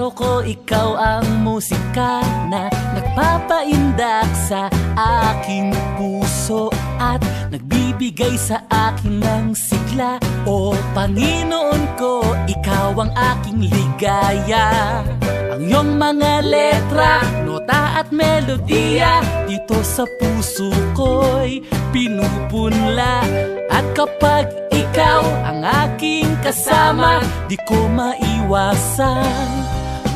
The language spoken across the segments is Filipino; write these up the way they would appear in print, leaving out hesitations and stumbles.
puso ko, ikaw ang musika na nagpapaindak sa aking puso at nagbibigay sa akin ng sigla. O Panginoon ko, ikaw ang aking ligaya. Ang iyong mga letra, nota at melodiya dito sa puso ko'y pinupunla. At kapag ikaw ang aking kasama, di ko maiwasan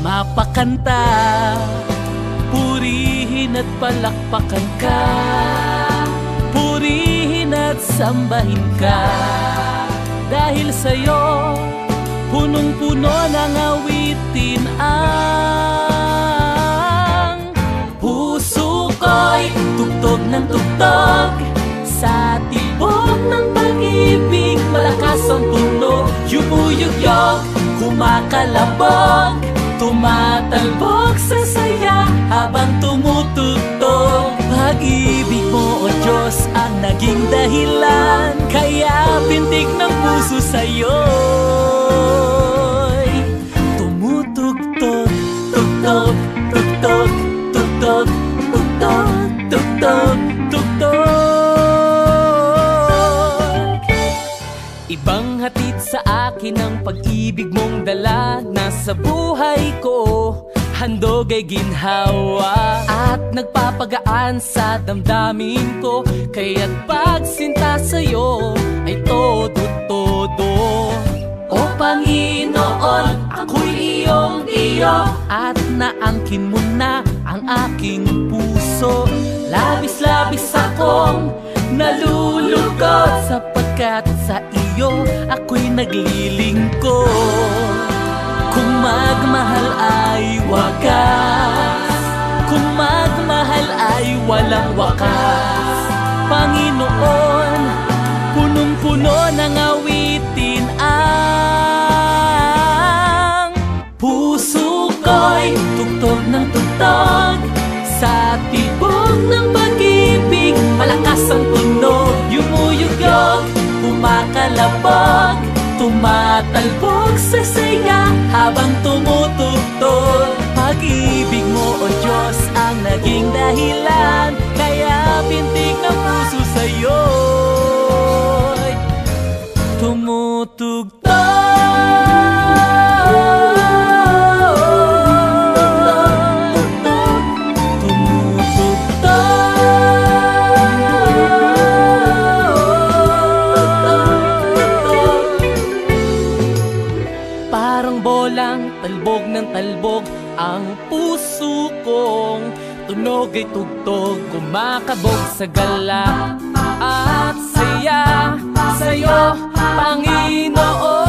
mapakanta, purihin at palakpakan ka, purihin at sambahin ka. Dahil sa'yo, punong-puno ng awitin ang puso ko'y tugtog ng tugtog sa tibok ng pag-ibig. Malakas ang tunog, yumuyugyog, kumakalabog, tumatalbog sa saya habang tumutugtog. Pag-ibig mo, O Diyos, ang naging dahilan, kaya pintig ng puso sa'yo'y tumutugtog, tugtog, tugtog, tugtog, tugtog, tugtog, tugtog. Ibang hatid sa akin ang pag-ibig mong dala, nasa buhay ko handog ay ginhawa at nagpapagaan sa damdamin ko. Kaya't pagsinta sa'yo ay todo-todo. O Panginoon, ako'y iyong-iyo at naangkin mo na ang aking puso. Labis-labis akong nalulugod sapagkat sa iyo ako'y naglilingkod. Kung magmahal ay wagas, kung magmahal ay walang wakas. Panginoon, punong-puno ng awitin ang puso ko'y tugtog ng tugtog sa tibok ng pag-ibig. Malakas ang tunog, yumuyugyog, kumakalabog, tumatalbog sa saya habang tumutugtog. Pag-ibig mo, O Diyos, ang naging dahilan, kaya pintig ng puso sa'yo'y tumutugtog. Parang bolang talbog ng talbog ang puso kong tunog ay tugtog, kumakabog sa gala at saya sa'yo, Panginoon.